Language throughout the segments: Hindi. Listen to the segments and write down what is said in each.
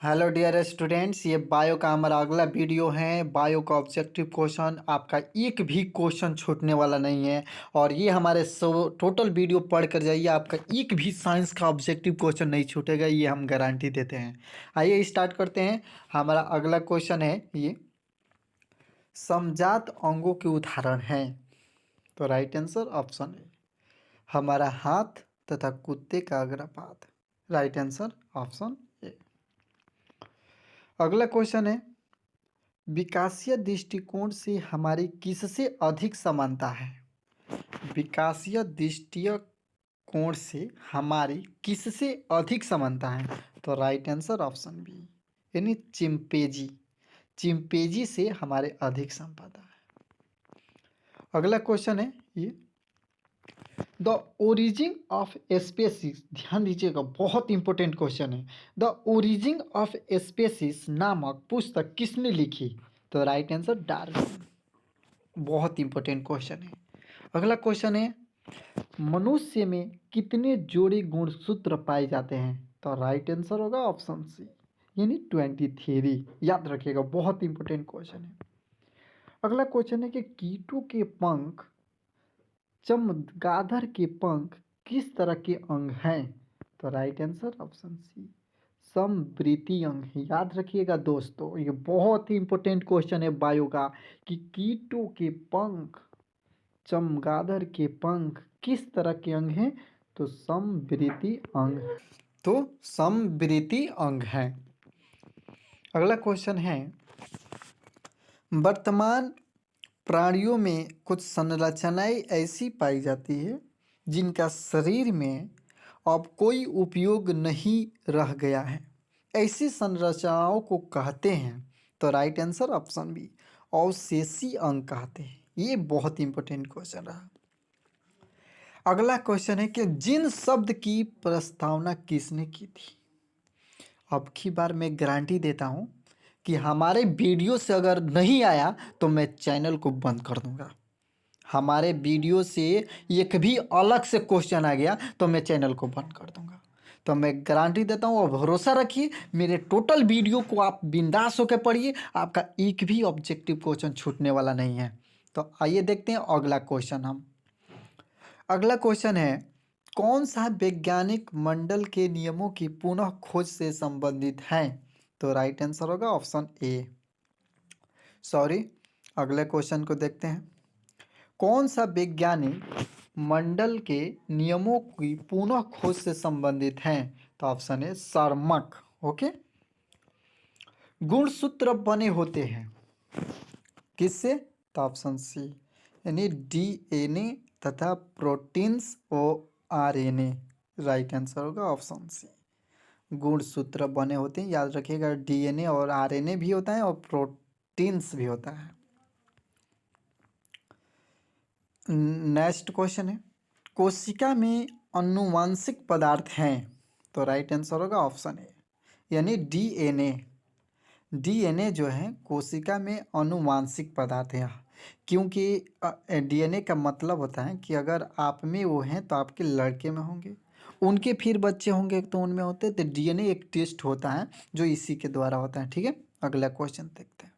हेलो डियर स्टूडेंट्स, ये बायो का हमारा अगला वीडियो है। बायो का ऑब्जेक्टिव क्वेश्चन आपका एक भी क्वेश्चन छूटने वाला नहीं है। और ये हमारे टोटल वीडियो पढ़ कर जाइए, आपका एक भी साइंस का ऑब्जेक्टिव क्वेश्चन नहीं छूटेगा, ये हम गारंटी देते हैं। आइए स्टार्ट करते हैं। हमारा अगला क्वेश्चन है ये, समजात अंगों के उदाहरण हैं। तो राइट आंसर ऑप्शन है हमारा हाथ तथा कुत्ते का अग्रपाद। Right answer option A. अगला क्वेश्चन है, विकासीय दृष्टिकोण से हमारी किससे अधिक समानता है। विकासीय दृष्टिकोण से हमारी किससे अधिक समानता है। तो राइट आंसर ऑप्शन बी, यानी चिंपैंजी। चिंपैंजी से हमारे अधिक संपदा है। अगला क्वेश्चन है ये, द ओरिजिन ऑफ स्पेसिस। ध्यान दीजिएगा, बहुत इंपॉर्टेंट क्वेश्चन है। द ओरिजिन ऑफ स्पेसिस नामक पुस्तक किसने लिखी। तो राइट आंसर डार्विन। बहुत इंपॉर्टेंट क्वेश्चन है। अगला क्वेश्चन है, मनुष्य में कितने जोड़े गुणसूत्र पाए जाते हैं। तो राइट आंसर होगा ऑप्शन सी, यानी 23। याद रखिएगा, बहुत इंपॉर्टेंट क्वेश्चन है। अगला क्वेश्चन है कि कीटों के पंख, चमगादड़ के पंख किस तरह के अंग हैं। तो राइट आंसर ऑप्शन सी, समवृत्तीय अंग है। याद रखिएगा दोस्तों, ये बहुत ही इंपॉर्टेंट क्वेश्चन है बायो का, कि कीटों के पंख, चमगादड़ के पंख किस तरह के अंग हैं। तो समवृत्तीय अंग। तो समवृत्तीय अंग हैं। अगला क्वेश्चन है, वर्तमान प्राणियों में कुछ संरचनाएं ऐसी पाई जाती है जिनका शरीर में अब कोई उपयोग नहीं रह गया है। ऐसी संरचनाओं को कहते हैं। तो राइट आंसर ऑप्शन बी, अवशेषी अंग कहते हैं। ये बहुत इंपॉर्टेंट क्वेश्चन रहा। अगला क्वेश्चन है कि जिन शब्द की प्रस्तावना किसने की थी। अब की बार मैं गारंटी देता हूँ कि हमारे वीडियो से अगर नहीं आया तो मैं चैनल को बंद कर दूंगा। हमारे वीडियो से एक भी अलग से क्वेश्चन आ गया तो मैं चैनल को बंद कर दूंगा। तो मैं गारंटी देता हूँ, और भरोसा रखिए, मेरे टोटल वीडियो को आप बिंदास होकर पढ़िए, आपका एक भी ऑब्जेक्टिव क्वेश्चन छूटने वाला नहीं है। तो आइए देखते हैं अगला क्वेश्चन। अगला क्वेश्चन है, कौन सा वैज्ञानिक मंडल के नियमों की पुनः खोज से संबंधित है। तो राइट आंसर होगा ऑप्शन ए। सॉरी, अगले क्वेश्चन को देखते हैं। कौन सा वैज्ञानिक मंडल के नियमों की पुनः खोज से संबंधित है। तो ऑप्शन है शर्मक। ओके। गुणसूत्र बने होते हैं किससे। तो ऑप्शन सी, यानी डीएनए तथा प्रोटीन्स और आरएनए। राइट आंसर होगा ऑप्शन सी, गुणसूत्र बने होते हैं। याद रखिएगा, डीएनए और आरएनए भी होता है और प्रोटीन्स भी होता है। नेक्स्ट क्वेश्चन है, कोशिका में आनुवांशिक पदार्थ हैं। तो राइट आंसर होगा ऑप्शन ए, यानी डीएनए। डीएनए जो है कोशिका में आनुवांशिक पदार्थ है, क्योंकि डीएनए का मतलब होता है कि अगर आप में वो हैं तो आपके लड़के में होंगे, उनके फिर बच्चे होंगे तो उनमें होते हैं। तो डीएनए एक टेस्ट होता है जो इसी के द्वारा होता है। ठीक है, अगला क्वेश्चन देखते हैं।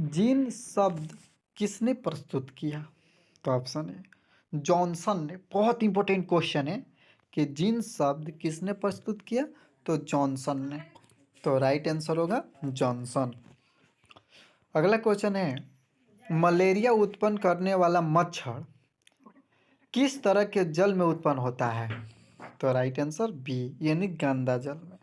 जीन शब्द किसने प्रस्तुत किया। तो ऑप्शन है जॉनसन ने। बहुत इंपॉर्टेंट क्वेश्चन है कि जीन शब्द किसने प्रस्तुत किया। तो जॉनसन ने। तो राइट आंसर होगा जॉनसन। अगला क्वेश्चन है, मलेरिया उत्पन्न करने वाला मच्छर किस तरह के जल में उत्पन्न होता है। तो राइट आंसर बी, यानी गंदा जल में।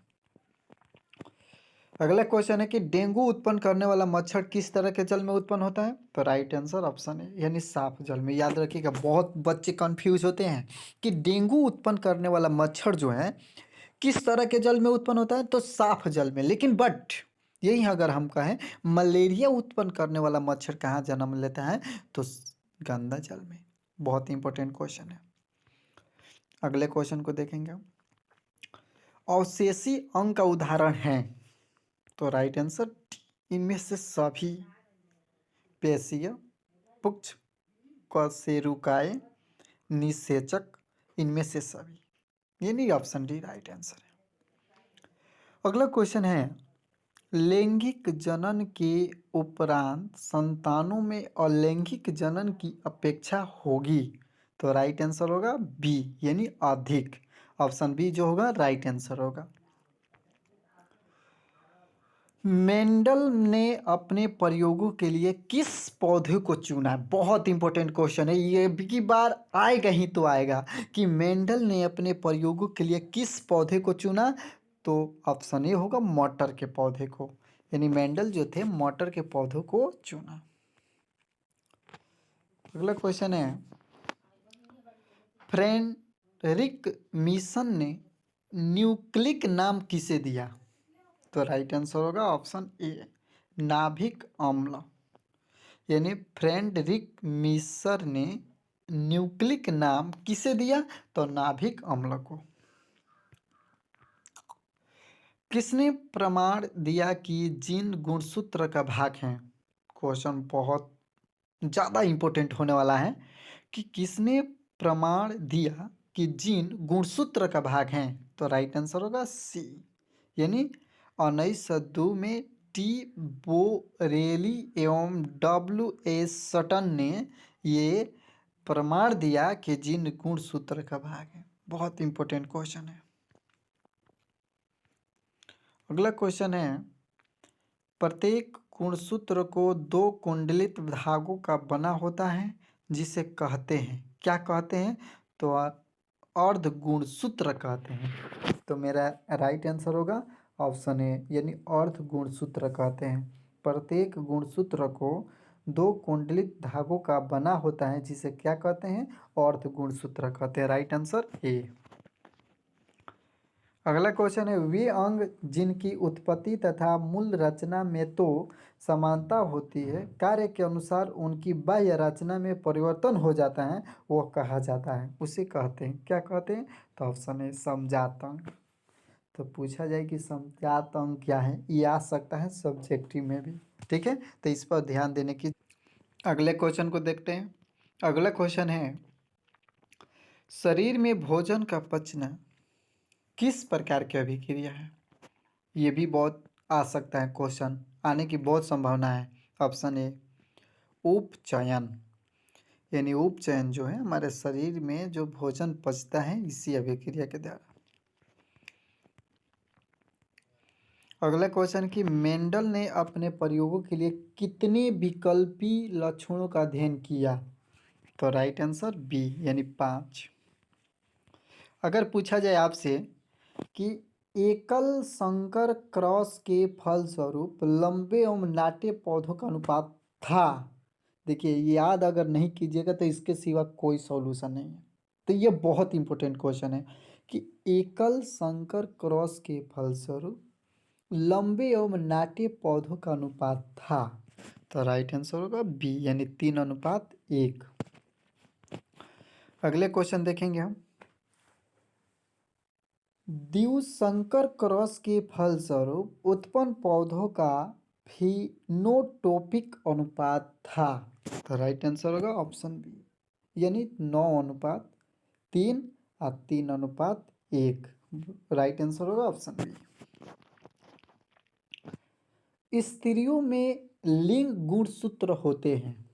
अगला क्वेश्चन है कि डेंगू उत्पन्न करने वाला मच्छर किस तरह के जल में उत्पन्न होता है। तो राइट आंसर ऑप्शन है, यानी साफ जल में। याद रखिएगा, बहुत बच्चे कंफ्यूज होते हैं कि डेंगू उत्पन्न करने वाला मच्छर जो है किस तरह के जल में उत्पन्न होता है। तो साफ जल में। लेकिन बट यही अगर हम कहें मलेरिया उत्पन्न करने वाला मच्छर कहाँ जन्म लेता है। तो गंदा जल में। बहुत इंपॉर्टेंट क्वेश्चन है। अगले क्वेश्चन को देखेंगे हम। अवशेषी अंग का उदाहरण है। तो राइट आंसर, इनमें से सभी, पेशीय, पुच्छ, कशेरुकाय, निषेचक, इनमें से सभी, यानी ऑप्शन डी राइट आंसर है। अगला क्वेश्चन है, लैंगिक जनन के उपरांत संतानों में अलैंगिक जनन की अपेक्षा होगी। तो राइट आंसर होगा बी, यानी अधिक। ऑप्शन बी जो होगा राइट आंसर होगा। मेंडल ने अपने प्रयोगों के लिए किस पौधे को चुना? बहुत इंपॉर्टेंट क्वेश्चन है ये, की बार आएगा ही तो आएगा कि मेंडल ने अपने प्रयोगों के लिए किस पौधे को चुना। तो ऑप्शन ए होगा मटर के पौधे को, यानी मेंडल जो थे मटर के पौधों को चुना। अगला क्वेश्चन है, फ्रेडरिक मिशन ने न्यूक्लिक नाम किसे दिया? तो राइट आंसर होगा ऑप्शन ए, नाभिक अम्ल। यानी फ्रेडरिक मिशर ने न्यूक्लिक नाम किसे दिया? तो नाभिक अम्ल को। किसने प्रमाण दिया कि जीन गुणसूत्र का भाग है? क्वेश्चन बहुत ज़्यादा इंपॉर्टेंट होने वाला है कि किसने प्रमाण दिया कि जीन गुणसूत्र का भाग है? तो राइट आंसर होगा सी, यानी 1902 में टी बोरेली एवं W.S. सटन ने ये प्रमाण दिया कि जीन गुणसूत्र का भाग है। बहुत इंपॉर्टेंट क्वेश्चन है। अगला क्वेश्चन है, प्रत्येक गुणसूत्र को 2 कुंडलित धागों का बना होता है जिसे कहते हैं, क्या कहते हैं? तो अर्ध गुणसूत्र कहते हैं। तो मेरा राइट आंसर होगा ऑप्शन ए, यानी अर्ध गुणसूत्र कहते हैं। प्रत्येक गुणसूत्र को 2 कुंडलित धागों का बना होता है जिसे क्या कहते हैं? अर्ध गुणसूत्र कहते हैं। Right answer A. अगला क्वेश्चन है, वे अंग जिनकी उत्पत्ति तथा मूल रचना में तो समानता होती है, कार्य के अनुसार उनकी बाह्य रचना में परिवर्तन हो जाता है, वो कहा जाता है, उसे कहते हैं, क्या कहते हैं? तो ऑप्शन है समजात अंग। तो पूछा जाए कि समजात अंग क्या है, ये आ सकता है सब्जेक्टिव में भी, ठीक है, तो इस पर ध्यान देने की। अगले क्वेश्चन को देखते हैं। अगला क्वेश्चन है, शरीर में भोजन का पचना किस प्रकार की अभिक्रिया है? ये भी बहुत आ सकता है, क्वेश्चन आने की बहुत संभावना है। ऑप्शन ए उपचयन, यानी उपचयन जो है हमारे शरीर में जो भोजन पचता है इसी अभिक्रिया के द्वारा। अगला क्वेश्चन कि मेंडल ने अपने प्रयोगों के लिए कितने विकल्पी लक्षणों का अध्ययन किया? तो राइट आंसर बी, यानी 5। अगर पूछा जाए आपसे कि एकल संकर क्रॉस के फलस्वरूप लंबे एवं नाटे पौधों का अनुपात था, देखिए याद अगर नहीं कीजिएगा तो इसके सिवा कोई सॉल्यूशन नहीं है। तो ये बहुत इंपॉर्टेंट क्वेश्चन है कि एकल संकर क्रॉस के फलस्वरूप लंबे एवं नाटे पौधों का अनुपात था। तो राइट आंसर होगा बी, यानी 3:1। अगले क्वेश्चन देखेंगे हम, द्विसंकर क्रॉस के फलस्वरूप उत्पन्न पौधों का फिनोटोपिक अनुपात था। तो राइट आंसर होगा ऑप्शन बी, यानी 9:3 और 3:1। राइट आंसर होगा ऑप्शन बी। स्त्रियों में लिंग गुणसूत्र होते हैं,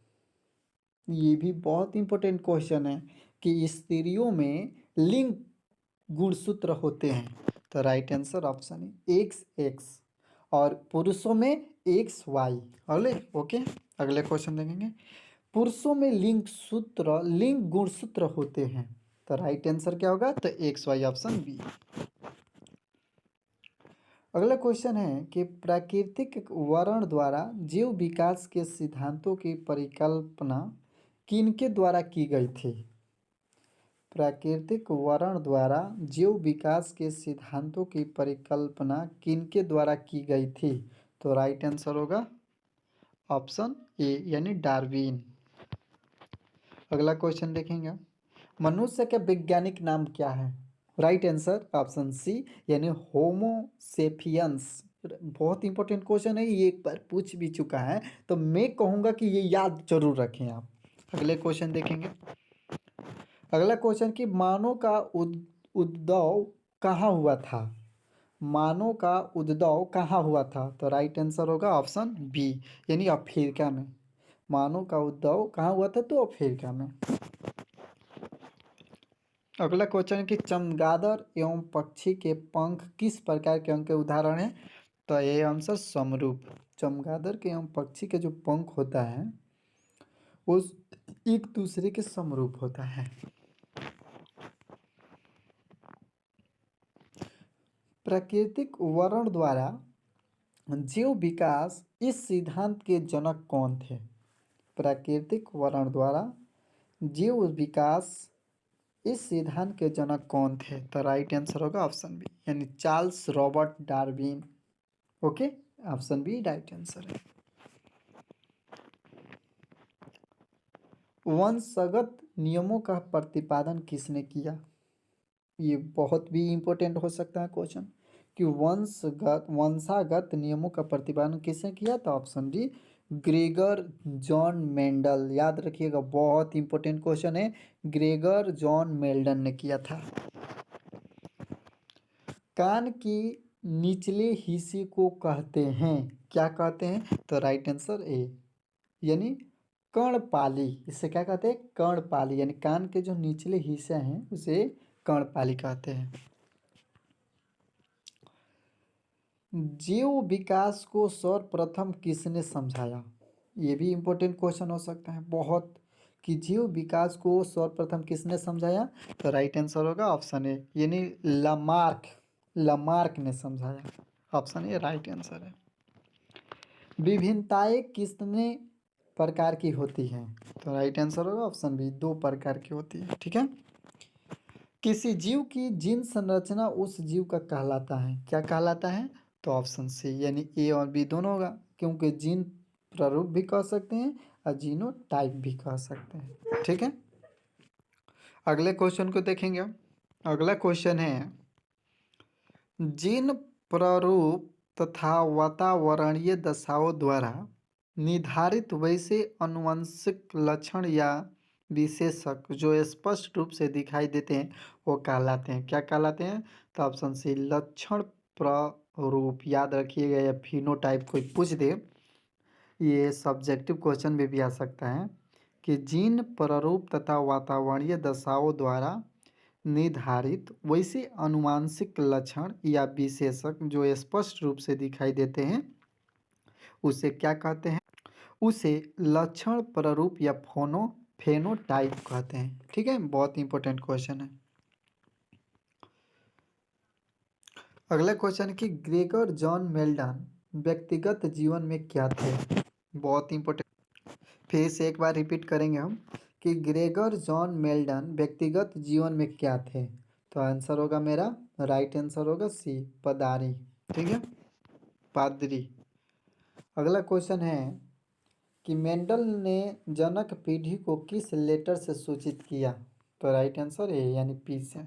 ये भी बहुत इंपॉर्टेंट क्वेश्चन है कि स्त्रियों में लिंग गुणसूत्र होते हैं। तो राइट आंसर ऑप्शन है XX, और पुरुषों में XY। अगले ओके, अगले क्वेश्चन देखेंगे, पुरुषों में लिंग गुणसूत्र होते हैं। तो राइट आंसर क्या होगा? तो XY, ऑप्शन बी। अगला क्वेश्चन है कि प्राकृतिक वर्ण द्वारा जीव विकास के सिद्धांतों की परिकल्पना किनके द्वारा की गई थी? प्राकृतिक वर्ण द्वारा जीव विकास के सिद्धांतों की परिकल्पना किनके द्वारा की गई थी? तो राइट आंसर होगा ऑप्शन ए, यानी डार्विन। अगला क्वेश्चन देखेंगे, मनुष्य के वैज्ञानिक नाम क्या है? राइट आंसर ऑप्शन सी, यानी होमो सेपियंस। बहुत इंपॉर्टेंट क्वेश्चन है, ये एक बार पूछ भी चुका है, तो मैं कहूँगा कि ये याद जरूर रखें आप। अगले क्वेश्चन देखेंगे। अगला क्वेश्चन कि मानव का उद्भव कहाँ हुआ था? मानव का उद्भव कहाँ हुआ था? तो राइट आंसर होगा ऑप्शन बी, यानी अफ्रीका में। मानव का उद्भव कहाँ हुआ था? तो अफ्रीका में। अगला क्वेश्चन है कि चमगादड़ एवं पक्षी के पंख किस प्रकार के अंग के उदाहरण है? तो ये आंसर समरूप। चमगादड़ के एवं पक्षी के जो पंख होता है वो एक दूसरे के समरूप होता है। प्राकृतिक वर्ण द्वारा जीव विकास इस सिद्धांत के जनक कौन थे? प्राकृतिक वर्ण द्वारा जीव विकास इस सिद्धांत के जनक कौन थे? तो राइट आंसर होगा ऑप्शन बी, यानी Charles Robert Darwin. Okay, option B right answer है। वंशगत नियमों का प्रतिपादन किसने किया? ये बहुत भी इम्पोर्टेंट हो सकता है क्वेश्चन कि वंशागत नियमों का प्रतिपादन किसने किया? तो option D Gregor John Mendel. याद रखिएगा, बहुत इंपॉर्टेंट क्वेश्चन है। ग्रेगर जॉन मेल्डन ने किया था। कान की निचले हिस्से को कहते हैं, क्या कहते हैं? तो राइट आंसर ए, यानी कर्णपाली। इसे क्या कहते हैं? कर्णपाली, यानी कान के जो निचले हिस्से हैं उसे कर्णपाली कहते हैं। जीव विकास को सर्वप्रथम किसने समझाया? ये भी इम्पोर्टेंट क्वेश्चन हो सकता है बहुत, कि जीव विकास को सर्वप्रथम किसने समझाया? तो राइट आंसर होगा ऑप्शन ए, यानी लामार्क। लामार्क ने समझाया। ऑप्शन ए राइट आंसर है। विभिन्नताएं कितने प्रकार की होती हैं? तो राइट आंसर होगा ऑप्शन बी, 2 प्रकार की होती है। ठीक है। किसी जीव की जीन संरचना उस जीव का कहलाता है, क्या कहलाता है? तो ऑप्शन सी, यानी ए और बी दोनों होगा, क्योंकि जीन प्रारूप भी कह सकते हैं और जीनो टाइप भी कह सकते हैं। ठीक है। अगले क्वेश्चन को देखेंगे। अगला क्वेश्चन है जीन प्रारूप तथा वातावरणीय दशाओं द्वारा निर्धारित वैसे आनुवंशिक लक्षण या विशेषक जो स्पष्ट रूप से दिखाई देते हैं वो कहलाते हैं, क्या कहलाते हैं? तो ऑप्शन सी लक्षण प्रारूप। याद रखिएगा, या फिनोटाइप कोई पूछ दे, ये सब्जेक्टिव क्वेश्चन में भी आ सकता है कि जीन प्रारूप तथा वातावरणीय दशाओं द्वारा निर्धारित वैसे आनुवंशिक लक्षण या विशेषक जो स्पष्ट रूप से दिखाई देते हैं उसे क्या कहते हैं? उसे लक्षण प्रारूप या फेनोटाइप कहते हैं। ठीक है, बहुत इंपॉर्टेंट क्वेश्चन है। अगला क्वेश्चन है कि ग्रेगर जॉन मेल्डन व्यक्तिगत जीवन में क्या थे? बहुत इंपॉर्टेंट, फिर से एक बार रिपीट करेंगे हम कि ग्रेगर जॉन मेल्डन व्यक्तिगत जीवन में क्या थे? तो आंसर होगा मेरा राइट आंसर होगा सी, पदारी। ठीक है, पादरी। अगला क्वेश्चन है कि मेंडल ने जनक पीढ़ी को किस लेटर से सूचित किया? तो राइट आंसर ए, यानी पी से।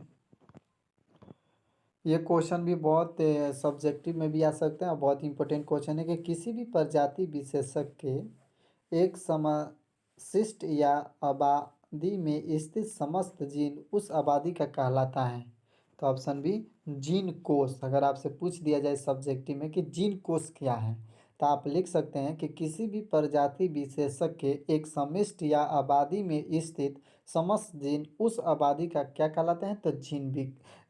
ये क्वेश्चन भी बहुत सब्जेक्टिव में भी आ सकता है और बहुत इंपॉर्टेंट क्वेश्चन है कि किसी भी प्रजाति विशेषक के एक समशिष्ट या आबादी में स्थित समस्त जीन उस आबादी का कहलाता है। तो ऑप्शन बी जीन कोष। अगर आपसे पूछ दिया जाए सब्जेक्टिव में कि जीन कोष क्या है, तो आप लिख सकते हैं कि किसी भी प्रजाति विशेषक के एक समष्ट या आबादी में स्थित समस्त जीन उस आबादी का क्या कहलाते हैं? तो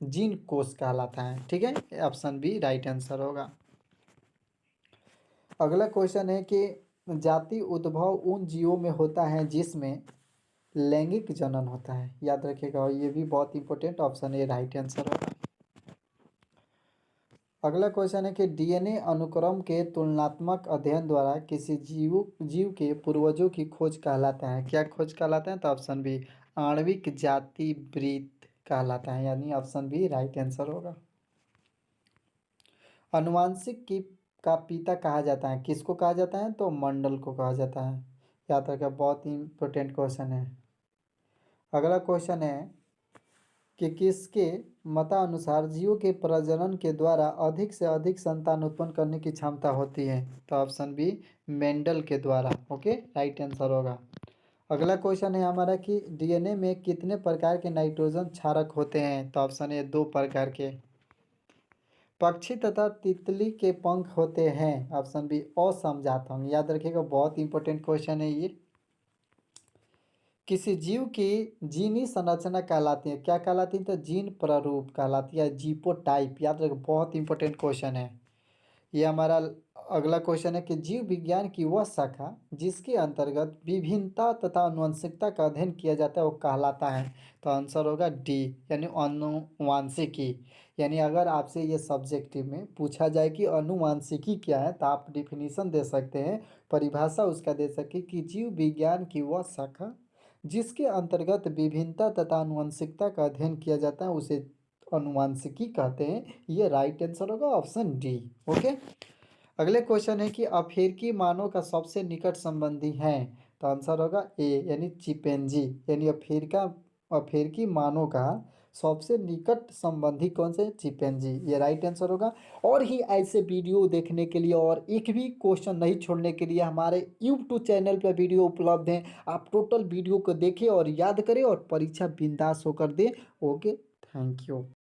जीन कोष कहलाता है। ठीक है, ऑप्शन बी राइट आंसर होगा। अगला क्वेश्चन है कि जाति उद्भव उन जीवों में होता है जिसमें लैंगिक जनन होता है। याद रखिएगा, और ये भी बहुत important, option A right answer होगा। अगला क्वेश्चन है कि डीएनए अनुक्रम के तुलनात्मक अध्ययन द्वारा किसी जीव के पूर्वजों की खोज कहलाता है, क्या खोज कहलाता है? तो ऑप्शन बी आणविक जाति वृत्त कहलाता है, यानी ऑप्शन बी राइट आंसर होगा। अनुवांशिक की का पिता कहा जाता है, किसको कहा जाता है? तो मंडल को कहा जाता है। याद रखिए, बहुत ही इंपॉर्टेंट क्वेश्चन है। अगला क्वेश्चन है कि किसके मतानुसार जीवों के प्रजनन के द्वारा अधिक से अधिक संतान उत्पन्न करने की क्षमता होती है? तो ऑप्शन बी मेंडल के द्वारा। ओके, राइट आंसर होगा। अगला क्वेश्चन है हमारा कि डीएनए में कितने प्रकार के नाइट्रोजन क्षारक होते हैं? तो ऑप्शन ए 2 प्रकार के। पक्षी तथा तितली के पंख होते हैं। ऑप्शन बी असमजात अंग। याद रखिएगा, बहुत इंपॉर्टेंट क्वेश्चन है ये। किसी जीव की जीनी संरचना कहलाती है, क्या कहलाती है? तो जीन प्रारूप कहलाती है, जीपोटाइप। याद रखिए, बहुत इंपॉर्टेंट क्वेश्चन है ये हमारा। अगला क्वेश्चन है कि जीव विज्ञान की वह शाखा जिसके अंतर्गत विभिन्नता तथा आनुवंशिकता का अध्ययन किया जाता है वो कहलाता है। तो आंसर होगा डी, यानी आनुवांशिकी। यानी अगर आपसे ये सब्जेक्टिव में पूछा जाए कि आनुवांशिकी क्या है, तो आप डिफिनीशन दे सकते हैं, परिभाषा उसका दे सके कि जीव विज्ञान की वह शाखा जिसके अंतर्गत विभिन्नता तथा आनुवंशिकता का अध्ययन किया जाता है उसे आनुवांशिकी कहते हैं। ये राइट आंसर होगा ऑप्शन डी। ओके। अगले क्वेश्चन है कि अफ्रीकी मानव का सबसे निकट संबंधी है। तो आंसर होगा ए, यानी चिंपैंजी। यानी अफ्रीकी मानव का सबसे निकट संबंधी कौन से? चिंपैंजी। ये राइट आंसर होगा। और ही ऐसे वीडियो देखने के लिए और एक भी क्वेश्चन नहीं छोड़ने के लिए हमारे यूट्यूब चैनल पर वीडियो उपलब्ध हैं। आप टोटल वीडियो को देखें और याद करें और परीक्षा बिंदास होकर दें। Okay, thank you.